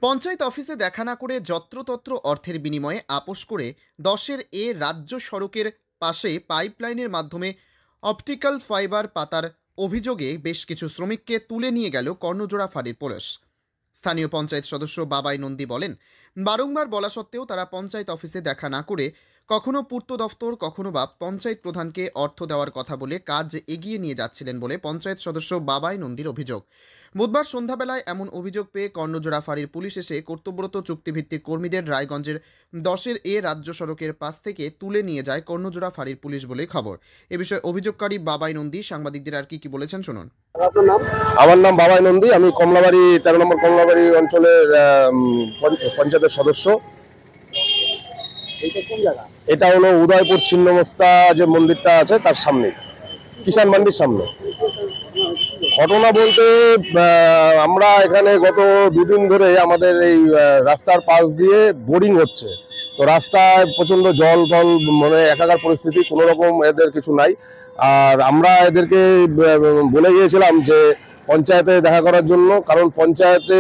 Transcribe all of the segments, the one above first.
পঞ্চায়েত অফিসে দেখা না করে যত্রতত্র অর্থের বিনিময়ে আপোস করে 10-এর এ রাজ্য সড়কের পাশে পাইপলাইনের মাধ্যমে অপটিক্যাল ফাইবার পাতার অভিযোগে বেশ কিছু শ্রমিককে তুলে নিয়ে গেল কর্ণজোড়া ফাঁড়ির পুলিশ। স্থানীয় পঞ্চায়েত সদস্য বাবাই নন্দী বলেন, বারংবার বলা সত্ত্বেও তারা পঞ্চায়েত অফিসে দেখা না করে কখনো পূর্ত দফতর, কখনো বা পঞ্চায়েত প্রধানকে অর্থ দেওয়ার কথা বলে কাজ এগিয়ে নিয়ে যাচ্ছিলেন বলে পঞ্চায়েত সদস্য বাবাই নন্দীর অভিযোগ। বুধবার সন্ধ্যাবেলায় এমন অভিযোগ পেয়ে কর্ণজোড়া ফাঁড়ির পুলিশ এসে কর্তব্যরত চুক্তিভিত্তিক কর্মীদের রায়গঞ্জের 10-এর এ রাজ্য সড়কের পাশ থেকে তুলে নিয়ে যায় কর্ণজোড়া ফাঁড়ির পুলিশ বলে খবর। এ বিষয়ে অভিযোগকারী বাবাই নন্দী সাংবাদিকদের আর কি বলেছেন শুনুন। আমার নাম বাবাই নন্দী, আমি কমলাবাড়ি 13 নম্বর কমলাবাড়ি অঞ্চলের পঞ্চায়েতের সদস্য। এটা হলো উদয়পুর ছিন্নমস্তা যে মন্দিরটা আছে তার সামনে, কিষাণ মান্ডির সামনে। ঘটনা বলতে আমরা এখানে গত দুদিন ধরে আমাদের এই রাস্তার পাশ দিয়ে বোরিং হচ্ছে, তো রাস্তায় প্রচন্ড জল ফল মানে একাকার পরিস্থিতি, কোনো রকম এদের কিছু নাই। আর আমরা এদেরকে বলে গিয়েছিলাম যে পঞ্চায়েতে দেখা করার জন্য, কারণ পঞ্চায়েতে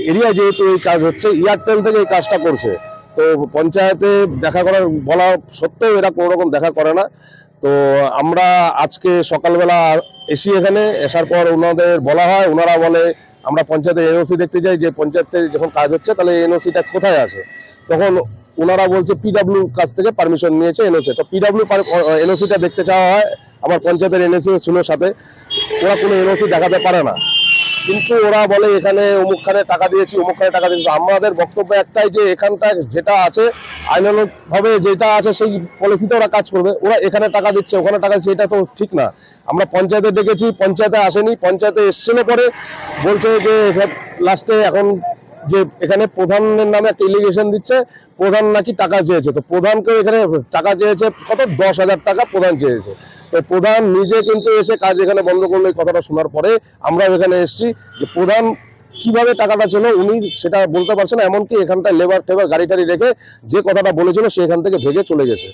এরিয়া যেহেতু এই কাজ হচ্ছে, এয়ারটেল থেকে এই কাজটা করছে, তো পঞ্চায়েতে দেখা করার বলা সত্ত্বেও এরা কোনো রকম দেখা করে না। তো আমরা আজকে সকালবেলা এসি এখানে আসার পর ওনাদের বলা হয়, ওনারা বলে আমরা পঞ্চায়েতে এনওসি দেখতে যাই, যে পঞ্চায়েতে যখন কাজ হচ্ছে তাহলে এনওসিটা কোথায় আছে। তখন ওনারা বলছে পিডব্লিউ কাছ থেকে পারমিশন নিয়েছে এনওসি, তো পিডব্লিউ এনওসিটা দেখতে চাওয়া হয়। আমার পঞ্চায়েতের এনওসি ছিল সাথে, ওরা কোনো এনওসি দেখাতে পারে না, কিন্তু ওরা বলে এখানে অমুকখানে টাকা দিয়েছি, অমুকখানে টাকা দিয়েছি। আমাদের বক্তব্য একটাই যে এখানটা যেটা আছে আইনানুগভাবে যেটা আছে সেই পলিসিতে ওরা কাজ করবে। ওরা এখানে টাকা দিচ্ছে, ওখানে টাকা দিচ্ছে, এটা তো ঠিক না। আমরা পঞ্চায়েতে ডেকেছি, পঞ্চায়েতে আসেনি, পঞ্চায়েতে এসেছিল পরে বলছে যে লাস্টে এখন যে এখানে প্রধানের নামে একটা ইলিগেশন দিচ্ছে, প্রধান নাকি টাকা চেয়েছে, তো প্রধানকে এখানে টাকা চেয়েছে কত 10,000 টাকা প্রধান চেয়েছে। তো প্রধান নিজে কিন্তু এসে কাজ এখানে বন্ধ করলো। এই কথাটা শোনার পরে আমরা এখানে এসেছি যে প্রধান কিভাবে টাকাটা ছিল উনি সেটা বলতে পারছে না, এমনকি এখানটায় লেবার টেবার গাড়ি টাড়ি রেখে যে কথাটা বলেছিল সে এখান থেকে ভেগে চলে গেছে।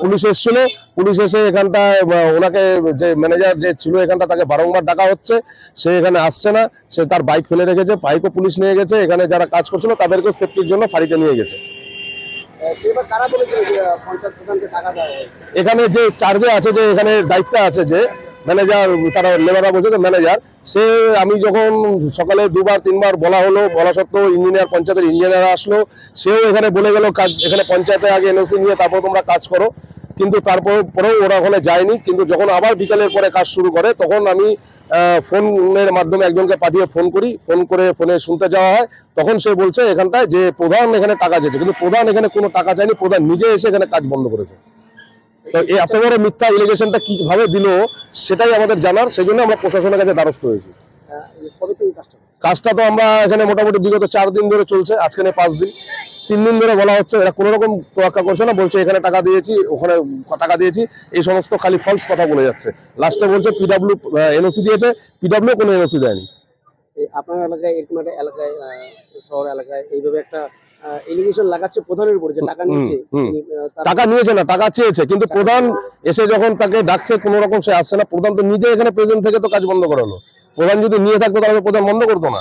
পুলিশ এসেছিল, পুলিশ এসে এখানটায় ওনাকে যে ম্যানেজার যে ছিল এখানটা তাকে বারংবার ডাকা হচ্ছে, সে এখানে আসছে না, সে তার বাইক ফেলে রেখেছে, বাইকও পুলিশ নিয়ে গেছে, এখানে যারা কাজ করছিল তাদেরকে সেফটির জন্য ফাঁড়িতে নিয়ে গেছে। এখানে যে চার্জে আছে, যে এখানে দায়িত্ব আছে যে ম্যানেজার, তারা লেবাররা বলছে তো ম্যানেজার, সে আমি যখন সকালে 2-3বার বলা হলো, বলা সত্ত্বেও ইঞ্জিনিয়ার, পঞ্চায়েতের ইঞ্জিনিয়ার আসলো, সেও এখানে বলে গেল কাজ এখানে পঞ্চায়েতে আগে এনওসি নিয়ে তারপর তোমরা কাজ করো, কিন্তু তারপরেও ওরা ওখানে যায়নি। কিন্তু যখন আবার বিকালের পরে কাজ শুরু করে তখন আমি ফোনের মাধ্যমে একজনকে পাঠিয়ে ফোন করি, ফোন করে ফোনে শুনতে যাওয়া হয়, তখন সে বলছে এখানটায় যে প্রধান এখানে টাকা চেয়েছে, কিন্তু প্রধান এখানে কোনো টাকা চায়নি, প্রধান নিজে এসে এখানে কাজ বন্ধ করেছে। তো এই এত বড় মিথ্যা ইলিগেশনটা কিভাবে দিল সেটাই আমাদের জানার, সেই জন্য আমরা প্রশাসনের কাছে দ্বারস্থ হয়েছি। কাজটা তো আমরা এখানে মোটামুটি বিগত 4 দিন ধরে চলছে, আজকে 5 দিন, 3 দিন ধরে বলা হচ্ছে, এরা কোনো রকম তোয়াক্কা করছে না, বলছে এখানে টাকা দিয়েছি, ওখানে টাকা দিয়েছি, এই সমস্ত খালি ফলস কথা বলে যাচ্ছে। লাস্টে বলছে পিডব্লিউ এনওসি দিয়েছে, পিডব্লিউ কোনো এনওসি দেয়নি। আপনার এলাকায় এরকম একটা এলাকায়, শহর এলাকায় এইভাবে একটা এলিগেশন লাগাচ্ছে প্রধানের উপর যে টাকা নিয়েছে, টাকা নিয়েছে না, টাকা চেয়েছে, কিন্তু প্রধান এসে যখন তাকে ডাকছে কোনো রকম সে আসছে না। প্রধান তো নিজে এখানে প্রেজেন্ট থেকে তো কাজ বন্ধ করালো, প্রধান যদি নিয়ে থাকতো তাহলে প্রধান বন্ধ করতো না।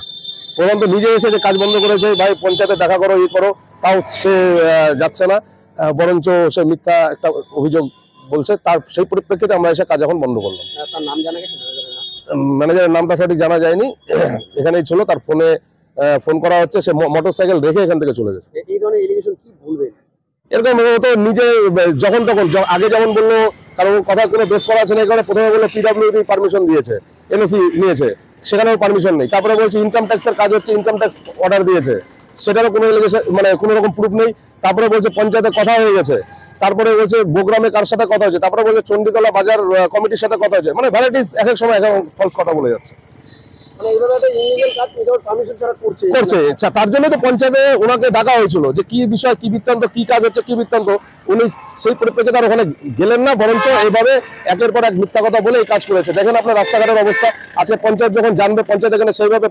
প্রধান তো নিজে এসে যে কাজ বন্ধ করেছে, ভাই পঞ্চায়েতে দেখা করো, ই করো, তাও সে যাচ্ছে না, বরঞ্চ সে মিথ্যা একটা অভিযোগ বলছে। তার সেই পরিপ্রেক্ষিতে আমরা এসে কাজ এখন বন্ধ করলাম। তার নাম জানা গেছে? ম্যানেজারের নামটা সঠিক জানা যায়নি, এখানেই ছিল, তার ফোনে ফোন করা হচ্ছে, সে মোটরসাইকেল রেখে এখান থেকে চলে গেছে। এই ধরনের এলিগেশন কি বলবেন? এরকম তো নিজে যখন তখন আগে যেমন বললো, কারণ কথা কোনো বেশ করা আছে না, এই কারণে প্রথমে বললো পিডব্লিউ পারমিশন দিয়েছে, এনওসি নিয়েছে, সেখানেও পারমিশন নেই। তারপরে বলছে ইনকাম ট্যাক্সের কাজ হচ্ছে, ইনকাম ট্যাক্স অর্ডার দিয়েছে, সেটারও কোনো এলিগেশন মানে কোনো রকম প্রুফ নেই। তারপরে বলছে পঞ্চায়েতে কথা হয়ে গেছে, তারপরে বলছে বোগ্রামে কার সাথে কথা হয়েছে, তারপরে বলছে চণ্ডীতলা বাজার কমিটির সাথে কথা হয়েছে, মানে ভ্যারাইটিস এক এক সময় এক এক ফলস কথা বলে যাচ্ছে। তার জন্য তো পঞ্চায়েতে ওনাকে ডাকা হয়েছিল যে কি বিষয়, কি বৃত্তান্ত, কি কাজ হচ্ছে, কি বৃত্তান্ত। উনি সেই পরিপ্রেক্ষিতে আর ওখানে গেলেন না, বরঞ্চ এইভাবে একের পর এক মিথ্যা কথা বলে এই কাজ করেছে। দেখেন আপনার রাস্তাঘাটের অবস্থা, আজকে পঞ্চায়েত যখন জানবে, পঞ্চায়েত এখানে সেইভাবে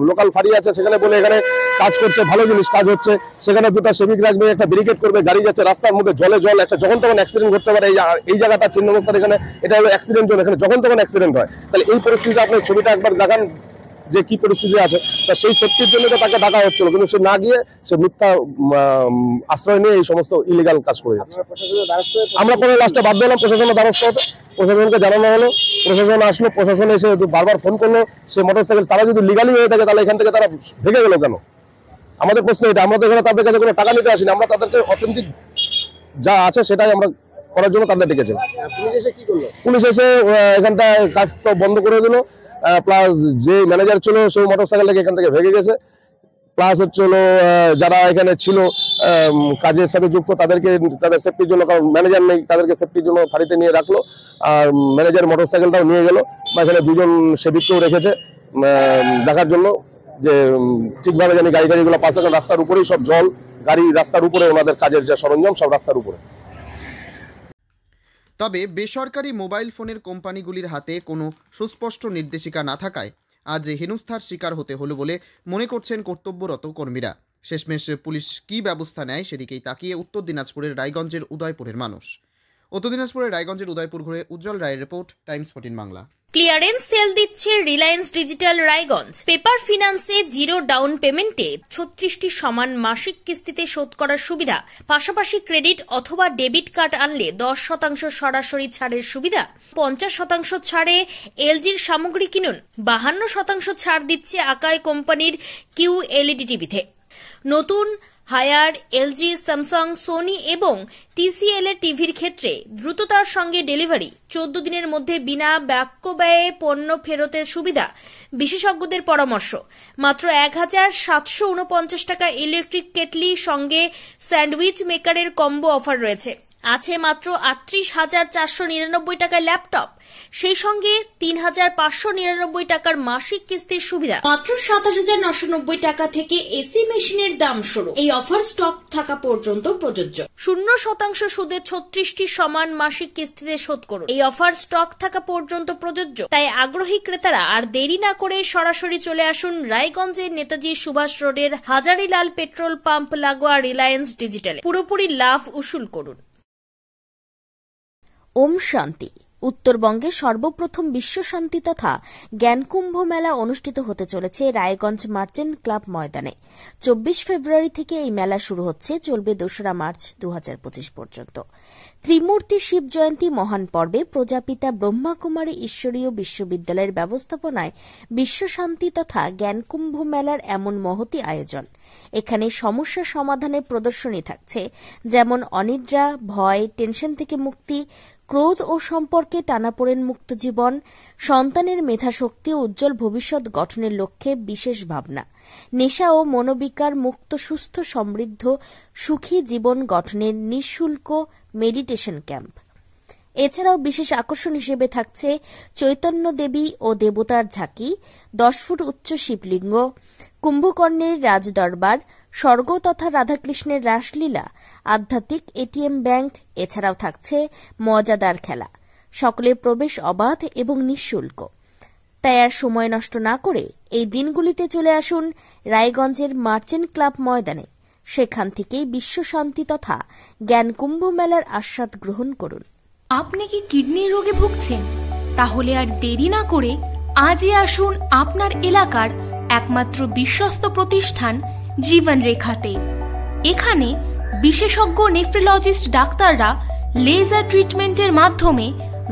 লোকাল ফাঁড়ি আছে, সেখানে বলে এখানে কাজ করছে, ভালো জিনিস কাজ হচ্ছে, সেখানে 2টা সেভিক রাখবে, একটা ব্যারিকেড করবে, গাড়ি যাচ্ছে রাস্তার মধ্যে, জলে জল, একটা যখন তখন অ্যাক্সিডেন্ট ঘটতে পারে। এই জায়গাটা ছিন্নমস্তার এখানে, এটা হলো অ্যাক্সিডেন্ট জোন, এখানে যখন তখন অ্যাক্সিডেন্ট হয়। তাহলে এই পরিস্থিতিতে আপনি ছবিটা একবার দেখান, যে কি পরিস্থিতি আছে, তা সেই সেফটির জন্য তো তাকে ডাকা হচ্ছিল, কিন্তু সে না গিয়ে সে মিথ্যা আশ্রয় নিয়ে এই সমস্ত ইলিগাল কাজ করে যাচ্ছে। আমরা পরে লাস্টে বাধ্য হলাম প্রশাসনের দ্বারস্থ হতে, প্রশাসনকে জানানো হলো, প্রশাসন আসলো, প্রশাসন এসে বারবার ফোন করলো। সে মোটরসাইকেল তারা যদি লিগালি হয়ে থাকে তাহলে এখান থেকে তারা ভেঙে গেল কেন? আমাদের প্রশ্ন এটা। আমরা তো এখানে তাদের কাছে কোনো টাকা নিতে আসিনি, আমরা তাদেরকে অথেন্টিক যা আছে সেটাই আমরা করার জন্য তাদের ডেকেছি। পুলিশ এসে এখানটা কাজ তো বন্ধ করে দিল, প্লাস যে ম্যানেজার ছিল সেই মোটরসাইকেলটাকে এখান থেকে ভেঙে গেছে, প্লাস হচ্ছে হলো যারা এখানে ছিল কাজের সাথে যুক্ত তাদেরকে তাদের সেফটির জন্য, কারণ ম্যানেজার নেই, তাদেরকে সেফটির জন্য ফাঁড়িতে নিয়ে রাখলো, আর ম্যানেজার মোটরসাইকেলটাও নিয়ে গেল, বা এখানে দুজন সেবিককেও রেখেছে দেখার জন্য যে ঠিকভাবে জানি গাড়িগুলো পাশে, রাস্তার উপরেই সব জল, গাড়ি রাস্তার উপরে, ওনাদের কাজের যে সরঞ্জাম সব রাস্তার উপরে। তবে বেসরকারি মোবাইল ফোনের কোম্পানিগুলির হাতে কোনো সুস্পষ্ট নির্দেশিকা না থাকায় আজ হেনস্থার শিকার হতে হলো বলে মনে করছেন কর্তব্যরত কর্মীরা। শেষমেশ পুলিশ কী ব্যবস্থা নেয় সেদিকেই তাকিয়ে উত্তর দিনাজপুরের রায়গঞ্জের উদয়পুরের মানুষ। উত্তর দিনাজপুরের রায়গঞ্জের উদয়পুর ঘুরে উজ্জ্বল রায়ের report, Times 14 Bangla. Clearance sale দিচ্ছে রিলায়েন্স ডিজিটাল রায়গঞ্জ। পেপার ফিন্যান্সে 0 ডাউন পেমেন্টে 36টি সমান মাসিক কিস্তিতে শোধ করার সুবিধা, পাশাপাশি ক্রেডিট অথবা ডেবিট কার্ড আনলে 10% সরাসরি ছাড়ের সুবিধা, 50% ছাড়ে এলজির সামগ্রী কিনুন, 52% ছাড় দিচ্ছে আকাই কোম্পানির QLED টিভিতে। নতুন হায়ার, এলজি, স্যামসাং, সোনি এবং TCL এর টিভির ক্ষেত্রে দ্রুততার সঙ্গে ডেলিভারি, 14 দিনের মধ্যে বিনা বাক্য ব্যয়ে পণ্য ফেরতের সুবিধা, বিশেষজ্ঞদের পরামর্শ। মাত্র 1749 টাকা ইলেকট্রিক কেটলি সঙ্গে স্যান্ডউইচ মেকারের কম্বো অফার রয়েছে। আছে মাত্র 38,499 টাকায় ল্যাপটপ, সেই সঙ্গে 3,599 টাকার মাসিক কিস্তির সুবিধা। মাত্র 27,990 টাকা থেকে এসি মেশিনের দাম শুরু। এই অফার স্টক থাকা পর্যন্ত প্রযোজ্য। 0% সুদে 36টি সমান মাসিক কিস্তিতে শোধ করুন। এই অফার স্টক থাকা পর্যন্ত প্রযোজ্য। তাই আগ্রহী ক্রেতারা আর দেরি না করে সরাসরি চলে আসুন রায়গঞ্জের নেতাজি সুভাষ রোডের হাজারিলাল পেট্রোল পাম্প লাগোয়া রিলায়েন্স ডিজিটালে। পুরোপুরি লাভ উসুল করুন। ওম শান্তি। উত্তরবঙ্গে সর্বপ্রথম বিশ্ব শান্তি তথা জ্ঞানকুম্ভ মেলা অনুষ্ঠিত হতে চলেছে রায়গঞ্জ মার্চেন্ট ক্লাব ময়দানে। 24 ফেব্রুয়ারি থেকে এই মেলা শুরু হচ্ছে, চলবে 2রা মার্চ 2025 পর্যন্ত। ত্রিমূর্তি শিব জয়ন্তী মহান পর্বে প্রজাপিতা ব্রহ্মাকুমারী ঈশ্বরীয় বিশ্ববিদ্যালয়ের ব্যবস্থাপনায় বিশ্ব শান্তি তথা জ্ঞানকুম্ভ মেলার এমন মহতী আয়োজন। এখানে সমস্যা সমাধানের প্রদর্শনী থাকছে, যেমন অনিদ্রা, ভয়, টেনশন থেকে মুক্তি, ক্রোধ ও সম্পর্কে টানাপোড়েন মুক্ত জীবন, সন্তানের মেধাশক্তি ও উজ্জ্বল ভবিষ্যৎ গঠনের লক্ষ্যে বিশেষ ভাবনা, নেশা ও মনোবিকার মুক্ত সুস্থ সমৃদ্ধ সুখী জীবন গঠনের নিঃশুল্ক মেডিটেশন ক্যাম্প। এছাড়াও বিশেষ আকর্ষণ হিসেবে থাকছে চৈতন্য দেবী ও দেবতার ঝাঁকি, 10 ফুট উচ্চ শিবলিঙ্গ, কুম্ভকর্ণের রাজদরবার, স্বর্গ তথা রাধাকৃষ্ণের রাসলীলা, আধ্যাত্মিক এটিএম ব্যাংক। এছাড়াও থাকছে মজাদার খেলা। সকলের প্রবেশ অবাধ এবং নিঃশুল্ক। তাই আর সময় নষ্ট না করে এই দিনগুলিতে চলে আসুন রায়গঞ্জের মার্চেন্ট ক্লাব ময়দানে। সেখান থেকেই বিশ্ব শান্তি তথা জ্ঞানকুম্ভ মেলার আস্বাদ গ্রহণ করুন। আপনি কি কিডনির রোগে ভুগছেন? তাহলে আর দেরি না করে আজই আসুন আপনার এলাকার একমাত্র বিশ্বস্ত প্রতিষ্ঠান জীবন রেখাতে। এখানে বিশেষজ্ঞ নেফ্রোলজিস্ট ডাক্তাররা লেজার ট্রিটমেন্টের মাধ্যমে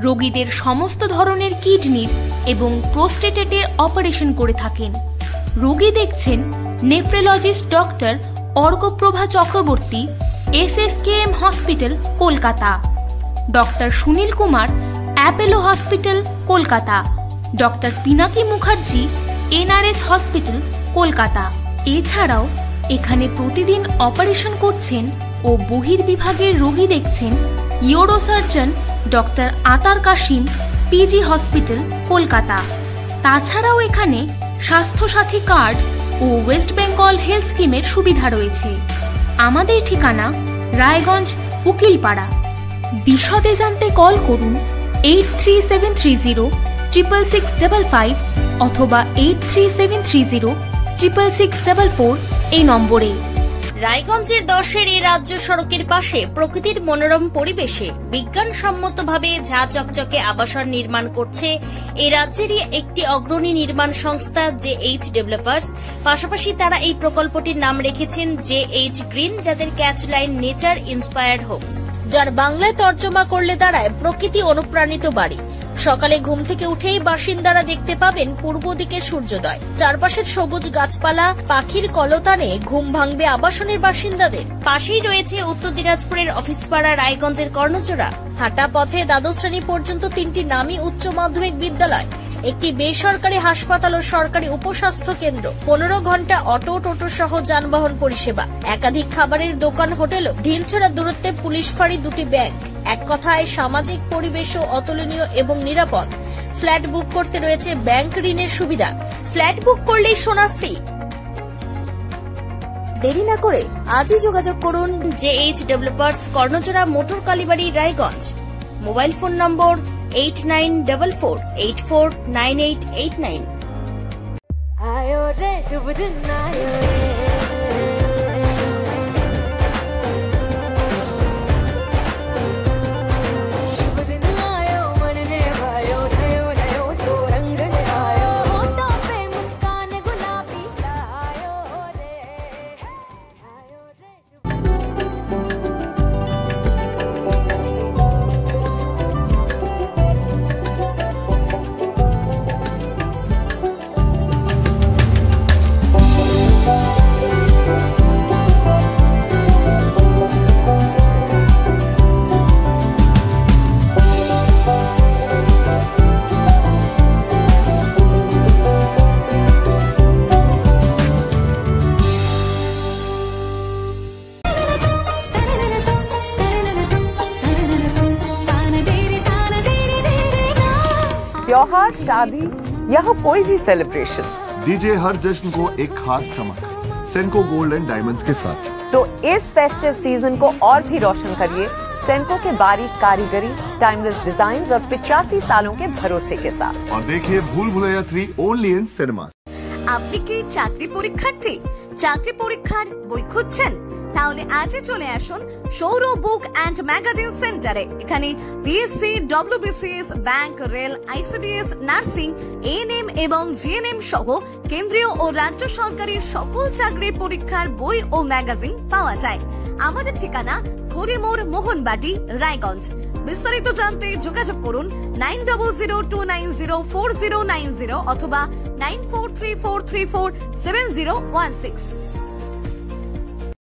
রোগীদের সমস্ত ধরনের কিডনির এবং প্রোস্টেটের অপারেশন করে থাকেন। রোগী দেখছেন nephrologist doctor Arkaprava Chakraborty, SSKM hospital, Kolkata. Doctor Sunil Kumar, Apollo hospital, Kolkata. Doctor Pinaki Mukherjee, NRS hospital, Kolkata. এছাড়াও এখানে প্রতিদিন অপারেশন করছেন ও বহির্বিভাগের রোগী দেখছেন ইউরোসার্জন ডক্টর আতার কাশিম, PG হসপিটাল, কলকাতা। তাছাড়াও এখানে স্বাস্থ্যসাথী কার্ড ও ওয়েস্ট বেঙ্গল হেলথ স্কিমের সুবিধা রয়েছে। আমাদের ঠিকানা রায়গঞ্জ উকিলপাড়া। বিশদে জানতে কল করুন 8373066655 অথবা 8373066644 এই নম্বরে। রায়গঞ্জের 10-এর এই রাজ্য সড়কের পাশে প্রকৃতির মনোরম পরিবেশে বিজ্ঞানসম্মতভাবে ঝা চকচকে আবাসন নির্মাণ করছে এই রাজ্যেরই একটি অগ্রণী নির্মাণ সংস্থা JH ডেভেলপার্স। পাশাপাশি তারা এই প্রকল্পটির নাম রেখেছেন JH গ্রিন, যাদের ক্যাচলাইন নেচার ইন্সপায়ার্ড হোমস, যার বাংলায় তর্জমা করলে দাঁড়ায় প্রকৃতি অনুপ্রাণিত বাড়ি। সকালে ঘুম থেকে উঠেই বাসিন্দারা দেখতে পাবেন পূর্ব দিকে সূর্যোদয়, চারপাশের সবুজ গাছপালা, পাখির কলতানে ঘুম ভাঙবে আবাসনের বাসিন্দাদের। পাশেই রয়েছে উত্তর দিনাজপুরের অফিসপাড়া রায়গঞ্জের কর্ণজোড়া। হাঁটা পথে দ্বাদশ শ্রেণী পর্যন্ত 3টি নামী উচ্চ মাধ্যমিক বিদ্যালয়, একটি বেসরকারি হাসপাতাল ও সরকারি উপস্বাস্থ্য কেন্দ্র, 15 ঘন্টা অটো টোটো সহ যানবাহন পরিষেবা, একাধিক খাবারের দোকান, হোটেল, ঢিলছড়া দূরত্বে পুলিশ ফাঁড়ি, 2টি ব্যাংক। এক কথায় সামাজিক পরিবেশও অতুলনীয় এবং নিরাপদ। ফ্ল্যাট বুক করতে রয়েছে ব্যাংক ঋণের সুবিধা, ফ্ল্যাট বুক করলেই সোনা ফ্রি। দেরি না করে আজই যোগাযোগ করুন JH developers, Karnajora, motor Kalibari, Raiganj. Mobile phone number 8944849889। आयो रे शुभ दिन आयो शुभ दिन आयो मन ने भायो नयो नयो सो रंग ले आयो होठों पे मुस्कान गुलाबी आयो रे शुभ त्योहार, शादी या हो कोई भी सेलिब्रेशन, दीजिए हर जश्न को एक खास चमक सेंको गोल्ड एंड डायमंड्स के साथ। तो इस फेस्टिव सीजन को और भी रोशन करिए सेंको के बारीक कारीगरी, टाइमलेस डिजाइन्स और 85 सालों के भरोसे के साथ। और देखिए भूल भुलैया 3 ओनली इन सिनेमा। আপনি কি চাকরি পরীক্ষার্থী? চাকরি পরীক্ষার বই খুঁজছেন? তাহলে আজই চলে আসুন সৌর বুক অ্যান্ড ম্যাগাজিন সেন্টারে। এখানে BSc, WBCS, bank, rail, ICDS, nursing, ANM এবং GNM সহ কেন্দ্রীয় ও রাজ্য সরকারি সকল চাকরির পরীক্ষার বই ও ম্যাগাজিন পাওয়া যায়। আমাদের ঠিকানা খড়িমোড়, মোহনবাটি, রায়গঞ্জ। বিস্তারিত জানতে যোগাযোগ করুন 9002904090 অথবা 9434347016।